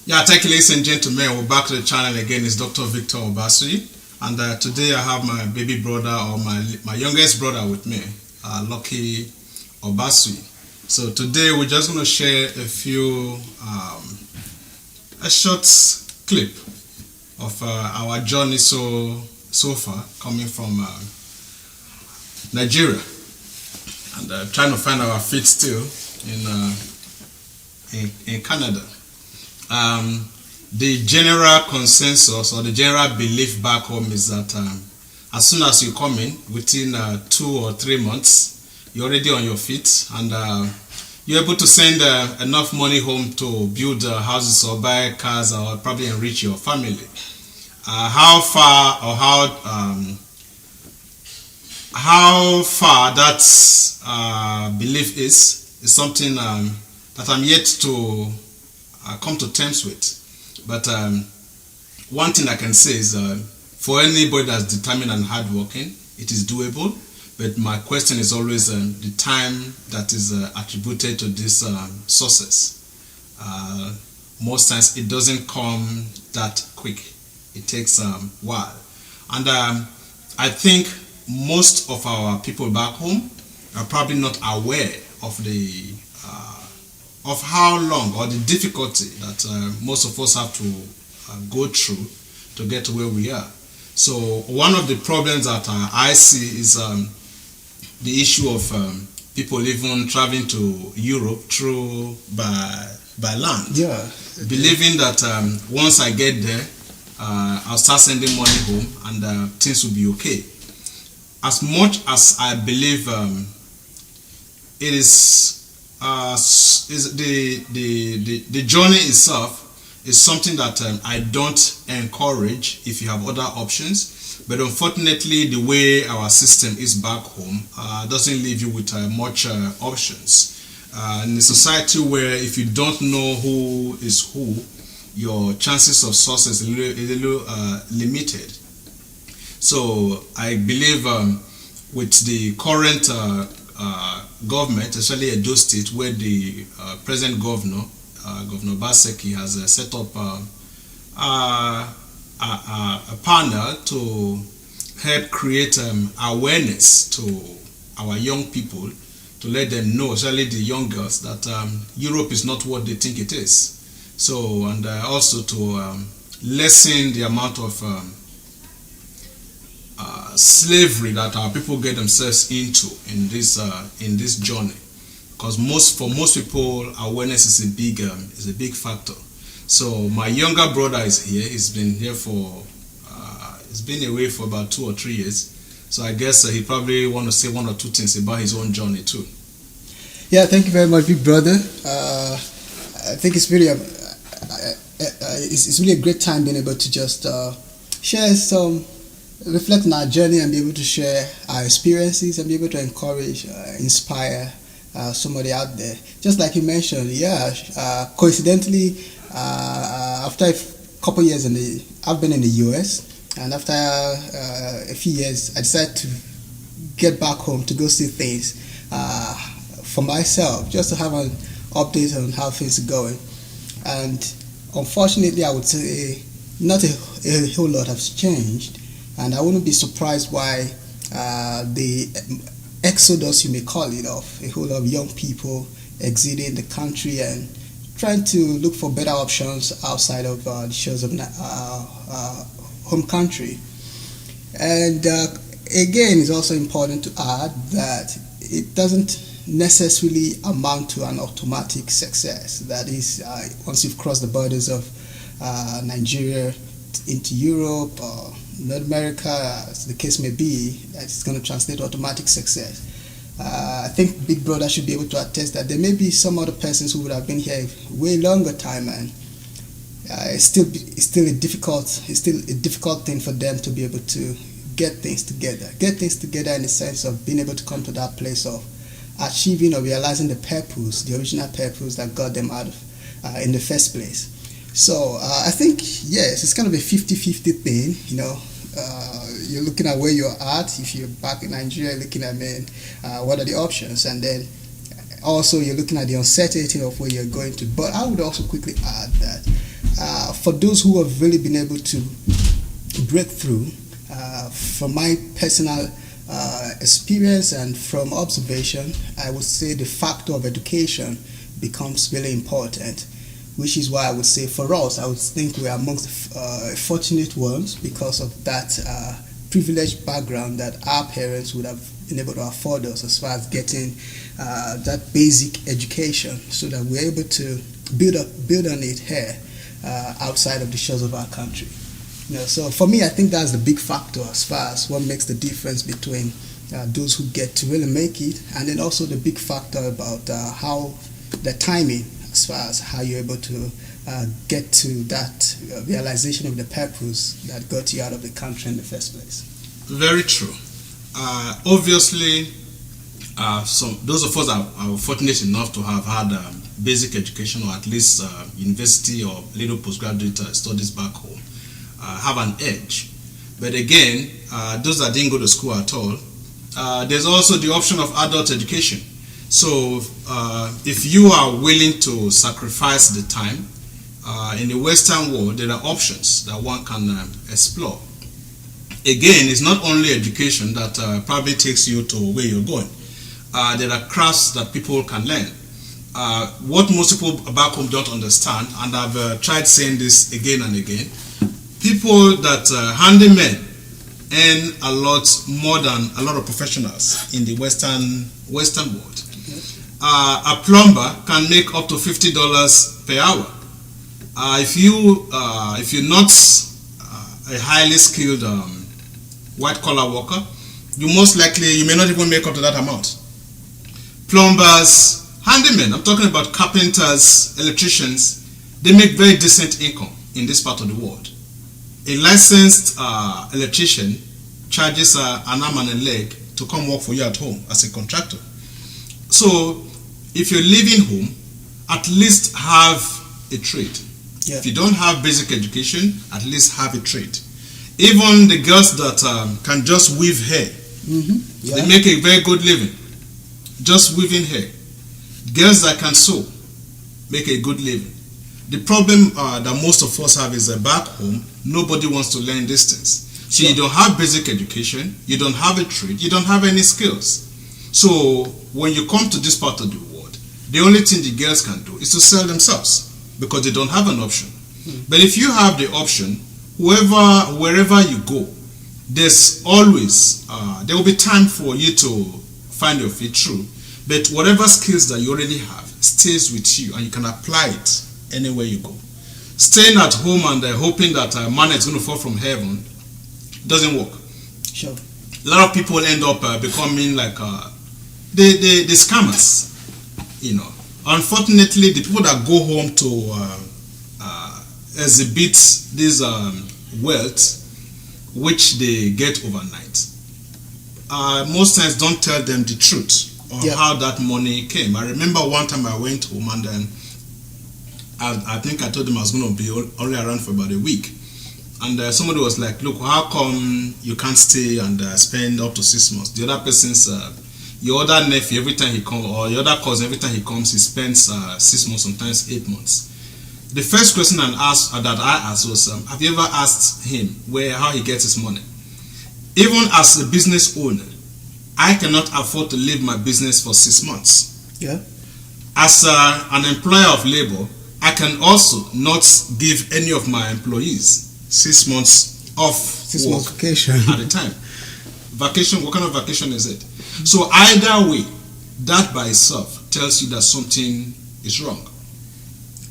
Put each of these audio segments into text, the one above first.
Yeah, thank you, ladies and gentlemen. We're back to the channel again. It's Dr. Victor Obasuyi, and today I have my baby brother, or my youngest brother, with me, Lucky Obasuyi. So today we're just going to share a short clip of our journey so far, coming from Nigeria, and trying to find our feet still in Canada. The general consensus or the general belief back home is that as soon as you come in, within 2 or 3 months, you're already on your feet, and you're able to send enough money home to build houses or buy cars or probably enrich your family. How far that belief is something that I'm yet to come to terms with. But one thing I can say is for anybody that's determined and hardworking, it is doable. But my question is always the time that is attributed to this success. Most times it doesn't come that quick. It takes a while. And I think most of our people back home are probably not aware of how long or the difficulty that most of us have to go through to get to where we are. So one of the problems that I see is the issue of people even traveling to Europe through by land. Yeah. Believing that once I get there, I'll start sending money home and things will be okay. As much as I believe it is the journey itself is something that I don't encourage if you have other options, but unfortunately the way our system is back home doesn't leave you with much options. In a society where if you don't know who is who, your chances of success is a little limited. So I believe with the current government, especially Edo State, where the present governor, Governor Obasuyi, has set up a panel to help create awareness to our young people, to let them know, especially the young girls, that Europe is not what they think it is. So, and also to lessen the amount of slavery that our people get themselves into in this journey, because for most people awareness is a big factor. So my younger brother is here. He's been here he's been away for about 2 or 3 years. So I guess he probably want to say 1 or 2 things about his own journey too. Yeah, thank you very much, big brother. I think it's really it's really a great time being able to just share reflect on our journey and be able to share our experiences and be able to encourage, inspire somebody out there. Just like you mentioned, coincidentally, after a couple years I've been in the US, and after a few years, I decided to get back home to go see things for myself, just to have an update on how things are going. And unfortunately, I would say not a whole lot has changed. And I wouldn't be surprised why the exodus, you may call it, of a whole lot of young people exiting the country and trying to look for better options outside of the shores of home country. And again, it's also important to add that it doesn't necessarily amount to an automatic success. That is, once you've crossed the borders of Nigeria into Europe or North America, as the case may be, that it's going to translate to automatic success. I think Big Brother should be able to attest that there may be some other persons who would have been here way longer time, and it's still a difficult thing for them to be able to get things together in the sense of being able to come to that place of achieving or realizing the original purpose that got them out of in the first place. So I think, yes, it's kind of a 50-50 thing, you're looking at where you're at. If you're back in Nigeria, looking at what are the options, and then also you're looking at the uncertainty of where you're going to. But I would also quickly add that for those who have really been able to break through, from my personal experience and from observation, I would say the factor of education becomes really important, which is why I would say for us, I would think we are amongst the fortunate ones because of that privileged background that our parents would have been able to afford us as far as getting that basic education, so that we're able to build on it here outside of the shores of our country. So for me, I think that's the big factor as far as what makes the difference between those who get to really make it, and then also the big factor about how the timing, as far as how you're able to get to that realization of the purpose that got you out of the country in the first place. Very true. Obviously, those of us that are fortunate enough to have had basic education, or at least university or little postgraduate studies back home, have an edge. But again, those that didn't go to school at all, there's also the option of adult education. So if you are willing to sacrifice the time, in the Western world, there are options that one can explore. Again, it's not only education that probably takes you to where you're going. There are crafts that people can learn. What most people back home don't understand, and I've tried saying this again and again, people that handymen earn a lot more than a lot of professionals in the Western world. A plumber can make up to $50 per hour. If you're not a highly skilled white collar worker, you may not even make up to that amount. Plumbers, handymen, I'm talking about carpenters, electricians, they make very decent income in this part of the world. A licensed electrician charges an arm and a leg to come work for you at home as a contractor. So if you're leaving home, at least have a trade. If you don't have basic education, at least have a trade. Even the girls that can just weave hair, they make a very good living just weaving hair. Girls that can sew make a good living. The problem that most of us have is that back home, nobody wants to learn these things. So you don't have basic education, you don't have a trade, you don't have any skills. So when you come to this part of the world, the only thing the girls can do is to sell themselves because they don't have an option. But if you have the option, wherever you go, there's always, there will be time for you to find your feet through. But whatever skills that you already have stays with you and you can apply it anywhere you go. Staying at home and hoping that manna is going to fall from heaven doesn't work. Sure. A lot of people end up becoming like the scammers. Unfortunately, the people that go home to exhibit this wealth which they get overnight, most times don't tell them the truth on how that money came. I remember one time I went home and then I think I told them I was going to be only around for about a week. And somebody was like, look, how come you can't stay and spend up to 6 months? The other person's, your other nephew, every time he comes, or your other cousin, every time he comes, he spends 6 months, sometimes 8 months. The first question that I asked was, have you ever asked him how he gets his money? Even as a business owner, I cannot afford to leave my business for 6 months. Yeah. As an employer of labor, I can also not give any of my employees 6 months off 6 months vacation at a time. Vacation, what kind of vacation is it? So either way, that by itself tells you that something is wrong.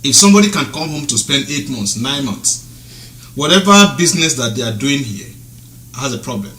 If somebody can come home to spend 8 months, 9 months, whatever business that they are doing here has a problem.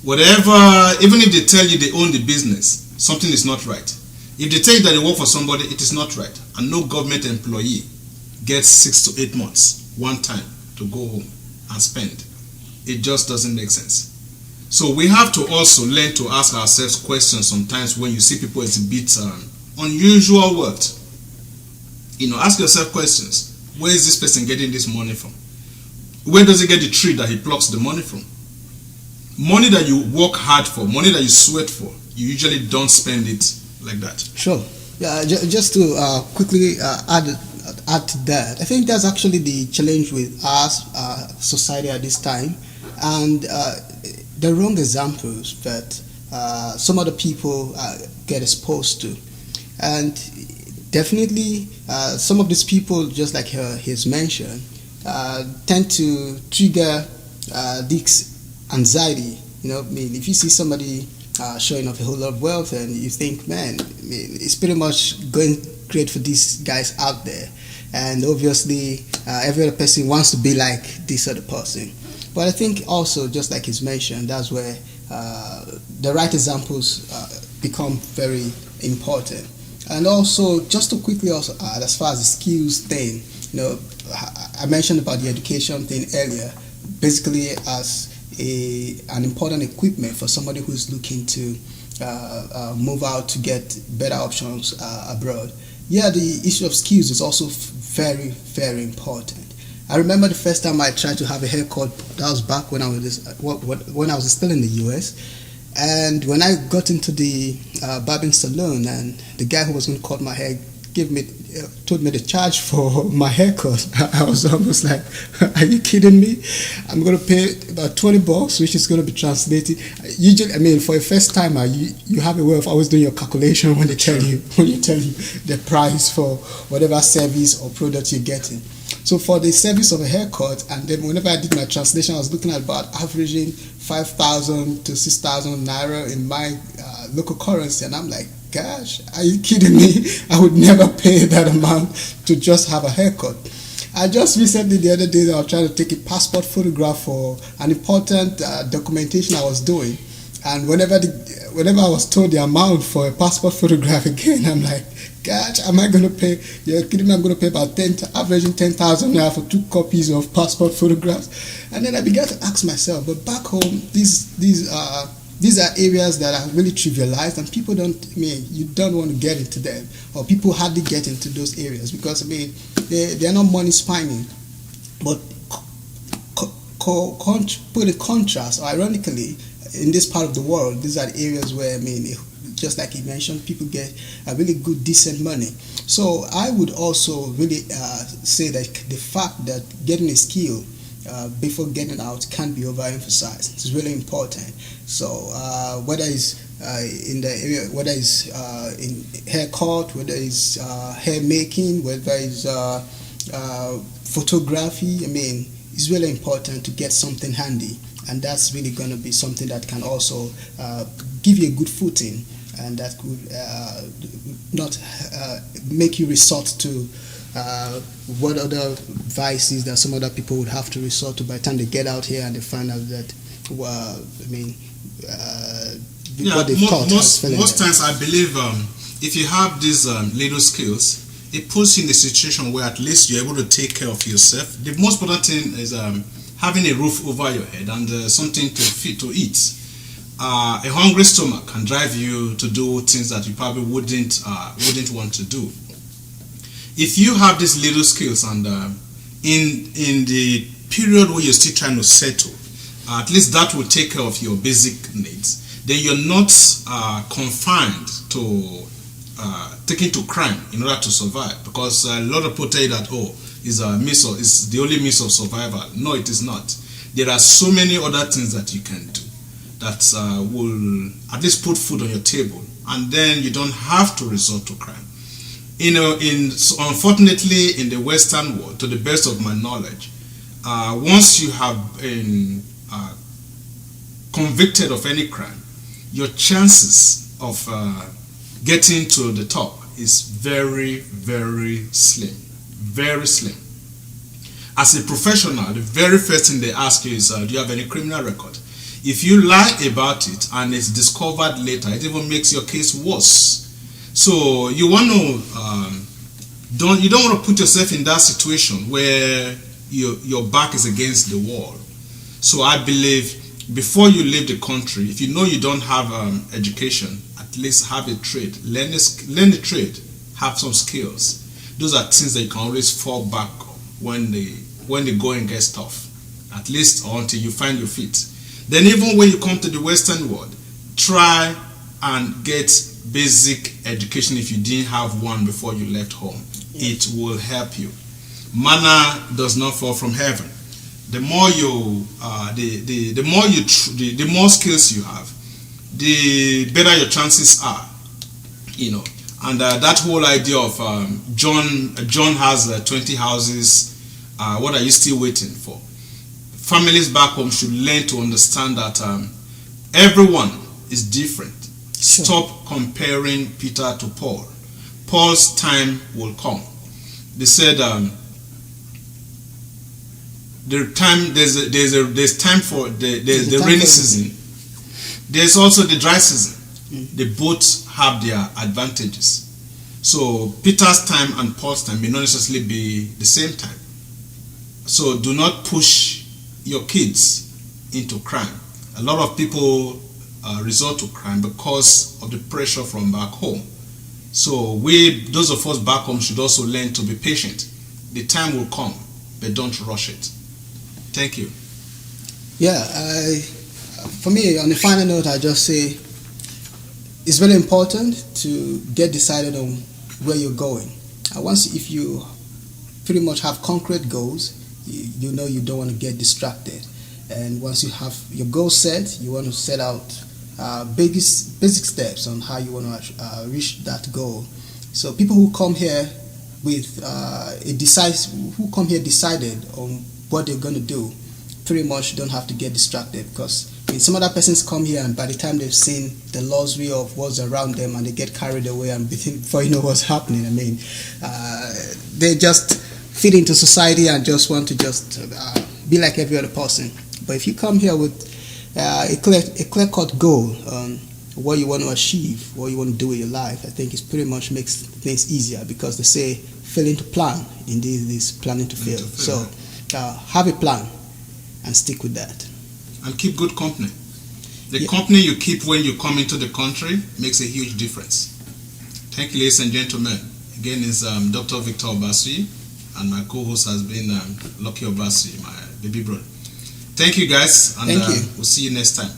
Even if they tell you they own the business, something is not right. If they tell you that they work for somebody, it is not right. And no government employee gets 6 to 8 months one time to go home and spend. It just doesn't make sense. So we have to also learn to ask ourselves questions sometimes when you see people exhibit unusual wealth. Ask yourself questions. Where is this person getting this money from? Where does he get the tree that he plucks the money from? Money that you work hard for, money that you sweat for, you usually don't spend it like that. Sure. Yeah, just to quickly add add to that, I think that's actually the challenge with our society at this time, and the wrong examples that some other people get exposed to, and definitely some of these people, just like he's mentioned, tend to trigger this anxiety. I mean, if you see somebody showing off a whole lot of wealth, and you think, man, I mean, it's pretty much going great for these guys out there, and obviously every other person wants to be like this other person. But I think also, just like he's mentioned, that's where the right examples become very important. And also, just to quickly also add, as far as the skills thing, I mentioned about the education thing earlier, basically as an important equipment for somebody who's looking to move out to get better options abroad. Yeah, the issue of skills is also very, very important. I remember the first time I tried to have a haircut. That was back when I was still in the US. And when I got into the barbering salon, and the guy who was going to cut my hair told me the charge for my haircut, I was almost like, are you kidding me? I'm going to pay about $20, which is going to be translated. Usually, I mean, for a first timer, you have a way of always doing your calculation when they tell you the price for whatever service or product you're getting. So for the service of a haircut, and then whenever I did my translation, I was looking at about averaging 5,000 to 6,000 naira in my local currency, and I'm like, gosh, are you kidding me? I would never pay that amount to just have a haircut. I just recently, the other day, I was trying to take a passport photograph for an important documentation I was doing, and whenever I was told the amount for a passport photograph again, I'm like, gosh, am I going to pay? You're kidding me? I'm going to pay about averaging 10,000 naira for 2 copies of passport photographs. And then I began to ask myself, but back home, these are areas that are really trivialized, and people you don't want to get into them, or people hardly get into those areas because, I mean, they're not money spinning. But put a contrast, or ironically, in this part of the world, these are the areas where, I mean, just like he mentioned, people get a really good, decent money. So I would also really say that the fact that getting a skill before getting out can't be overemphasized. It's really important. So whether it's in the area, whether it's in haircut, whether it's hair making, whether it's photography, I mean, it's really important to get something handy, and that's really going to be something that can also give you a good footing, and that could not make you resort to what other vices that some other people would have to resort to by the time they get out here and they find out that, well, I mean, what they've taught has failed. Most times, I believe if you have these little skills, it puts you in a situation where at least you're able to take care of yourself. The most important thing is having a roof over your head and something to eat. A hungry stomach can drive you to do things that you probably wouldn't want to do. If you have these little skills, and in the period where you're still trying to settle, at least that will take care of your basic needs. Then you're not confined to taking to crime in order to survive, because a lot of people tell you that is the only means of survival. No, it is not. There are so many other things that you can do that will at least put food on your table, and then you don't have to resort to crime. Unfortunately, in the Western world, to the best of my knowledge, once you have been convicted of any crime, your chances of getting to the top is very, very slim. Very slim. As a professional, the very first thing they ask you is, do you have any criminal record? If you lie about it and it's discovered later, it even makes your case worse. So you want to you don't want to put yourself in that situation where your back is against the wall. So I believe before you leave the country, if you know you don't have education, at least have a trade. Learn the trade. Have some skills. Those are things that you can always fall back on when the going gets tough. At least until you find your feet. Then even when you come to the Western world, try and get basic education if you didn't have one before you left home. it will help you. Manna does not fall from heaven. The more you, the more skills you have, the better your chances are. And that whole idea of John has 20 houses. What are you still waiting for? Families back home should learn to understand that everyone is different. Sure. Stop comparing Peter to Paul. Paul's time will come. They said there's time for the rainy season. There's also the dry season. They both have their advantages. So Peter's time and Paul's time may not necessarily be the same time. So do not push your kids into crime. A lot of people resort to crime because of the pressure from back home. So those of us back home, should also learn to be patient. The time will come, but don't rush it. Thank you. Yeah, for me, on the final note, I just say it's very important to get decided on where you're going. And if you pretty much have concrete goals, you know you don't want to get distracted. And once you have your goal set, you want to set out basic steps on how you want to reach that goal. So people who come here with decided on what they're going to do, pretty much don't have to get distracted, because some other persons come here and by the time they've seen the luxury of what's around them and they get carried away, and before you know what's happening, they just fit into society and just want to just be like every other person. But if you come here with a clear-cut goal on what you want to achieve, what you want to do with your life, I think it pretty much makes things easier, because they say failing to plan indeed is planning to fail. So have a plan and stick with that. And keep good company. The company you keep when you come into the country makes a huge difference. Thank you, ladies and gentlemen. Again, is Dr. Victor Obasuyi, and my co-host has been Lucky Obasuyi, my baby brother. Thank you, guys, and Thank you. We'll see you next time.